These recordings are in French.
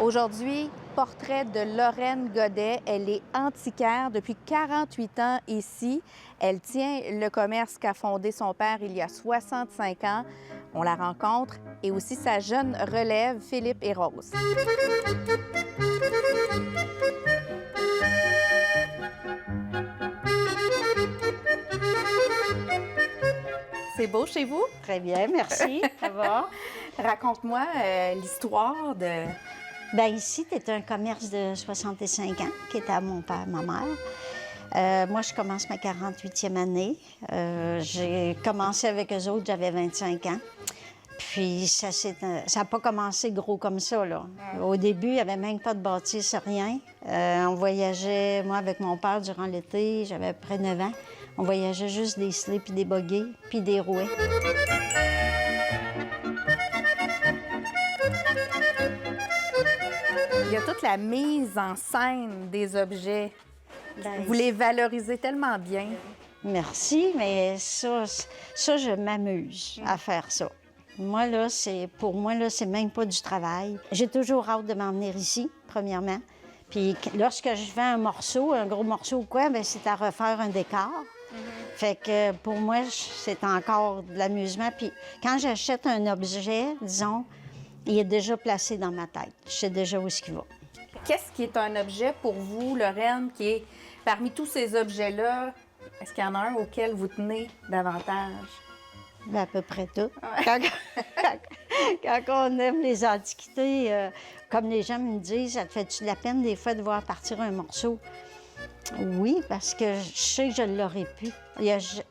Aujourd'hui, portrait de Lorraine Godet. Elle est antiquaire depuis 48 ans ici. Elle tient le commerce qu'a fondé son père il y a 65 ans. On la rencontre et aussi sa jeune relève, Philippe et Rose. C'est beau chez vous? Très bien, merci. Ça va? Raconte-moi l'histoire de... Bien, ici, tu un commerce de 65 ans qui était à mon père, ma mère. Moi, je commence ma 48e année. J'ai commencé avec eux autres, j'avais 25 ans. Puis, ça n'a pas commencé gros comme ça, là. Au début, il n'y avait même pas de bâtisse, rien. On voyageait, moi, avec mon père, durant l'été, j'avais à peu près 9 ans. On voyageait juste des sleighs, puis des buggies, puis des rouets. Il y a toute la mise en scène des objets. Ben, Vous les valorisez tellement bien. Merci, mais ça je m'amuse à faire ça. Moi, là, pour moi, là, c'est même pas du travail. J'ai toujours hâte de m'en venir ici, premièrement. Puis lorsque je fais un morceau, un gros morceau ou quoi, bien, c'est à refaire un décor. Fait que pour moi, c'est encore de l'amusement. Puis quand j'achète un objet, disons, il est déjà placé dans ma tête. Je sais déjà où est-ce qu'il va. Qu'est-ce qui est un objet pour vous, Lorraine, qui est parmi tous ces objets-là, est-ce qu'il y en a un auquel vous tenez davantage? Bien, à peu près tout. Quand on aime les antiquités, comme les gens me disent, ça te fait-tu de la peine des fois de voir partir un morceau? Oui, parce que je sais que je l'aurais pu.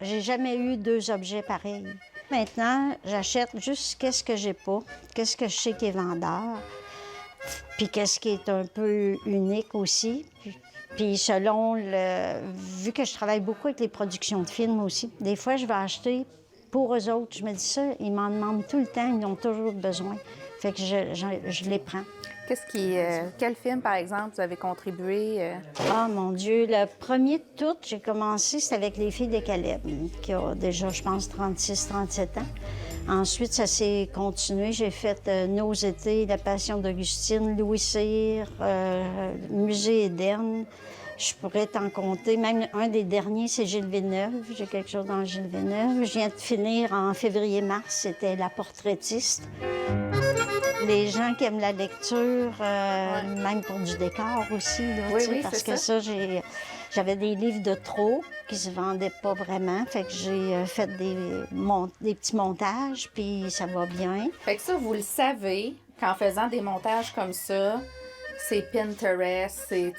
J'ai jamais eu deux objets pareils. Maintenant, j'achète juste qu'est-ce que j'ai pas, qu'est-ce que je sais qui est vendeur, puis qu'est-ce qui est un peu unique aussi. Puis selon vu que je travaille beaucoup avec les productions de films aussi, des fois, je vais acheter pour eux autres. Je me dis ça, ils m'en demandent tout le temps, ils ont toujours besoin. Fait que je les prends. Quel film, par exemple, vous avez contribué? Ah, mon Dieu, le premier de tout, j'ai commencé, c'était avec Les Filles de Caleb, qui a déjà, je pense, 36-37 ans. Ensuite, ça s'est continué. J'ai fait Nos étés, La Passion d'Augustine, Louis Cyr, Musée Éden. Je pourrais t'en compter. Même un des derniers, c'est Gilles Villeneuve. J'ai quelque chose dans Gilles Villeneuve. Je viens de finir en février-mars, c'était La Portraitiste. Les gens qui aiment la lecture, même pour du décor aussi, là, Oui, parce c'est que ça, j'avais des livres de trop qui se vendaient pas vraiment, fait que j'ai fait des petits montages, puis ça va bien. Fait que ça, vous le savez, qu'en faisant des montages comme ça, c'est Pinterest, c'est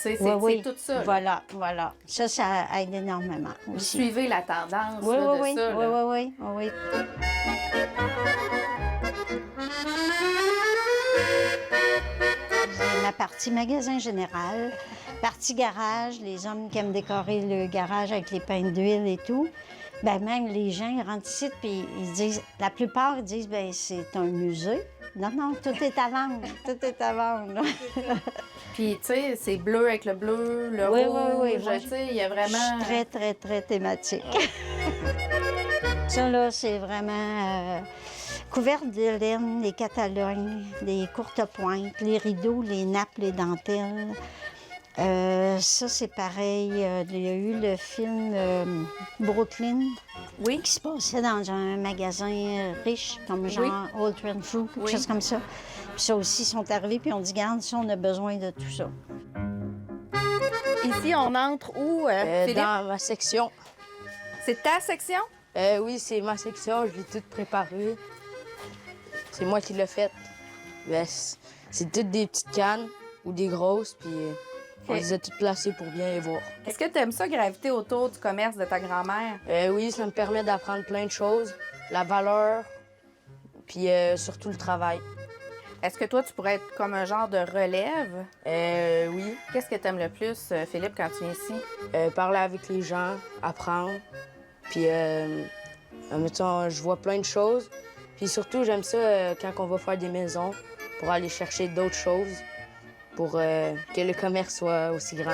tout ça. Là. Voilà. Ça aide énormément Vous aussi. suivez la tendance Oui, là, oui, de ça. Là. Oui. J'ai ma partie magasin général, partie garage, les hommes qui aiment décorer le garage avec les peintes d'huile et tout. Bien, même les gens, ils rentrent ici, puis ils disent, la plupart, ils disent, bien, c'est un musée. Non, tout est à vendre, tout est à vendre. Là. Puis, tu sais, c'est bleu avec le bleu, le Oui, rouge, oui. tu sais, il y a vraiment... Je suis très, très thématique. Ça, là, c'est vraiment couverte de laine, les catalognes, les courtes pointes, les rideaux, les nappes, les dentelles. Ça, c'est pareil. Il y a eu le film Brooklyn, qui se passait dans un magasin riche, comme genre Old Renfrew, quelque chose comme ça. Puis ça aussi, ils sont arrivés, puis on dit, garde, ça, on a besoin de tout ça. Ici, on entre où, Philippe? Dans ma section. C'est ta section? Oui, c'est ma section, je l'ai toute préparée. C'est moi qui l'ai faite. Ben, c'est toutes des petites cannes ou des grosses, puis on les a toutes placées pour bien les voir. Est-ce que tu aimes ça graviter autour du commerce de ta grand-mère? Oui, ça me permet d'apprendre plein de choses, la valeur, puis surtout le travail. Est-ce que toi, tu pourrais être comme un genre de relève? Oui. Qu'est-ce que tu aimes le plus, Philippe, quand tu viens ici? Parler avec les gens, apprendre, puis mettons, je vois plein de choses. Puis surtout, j'aime ça quand on va faire des maisons pour aller chercher d'autres choses pour que le commerce soit aussi grand.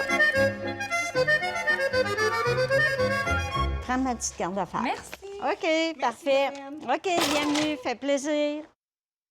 Prends ma petite carte d'affaires. Merci. OK, parfait. OK, bienvenue, fait plaisir.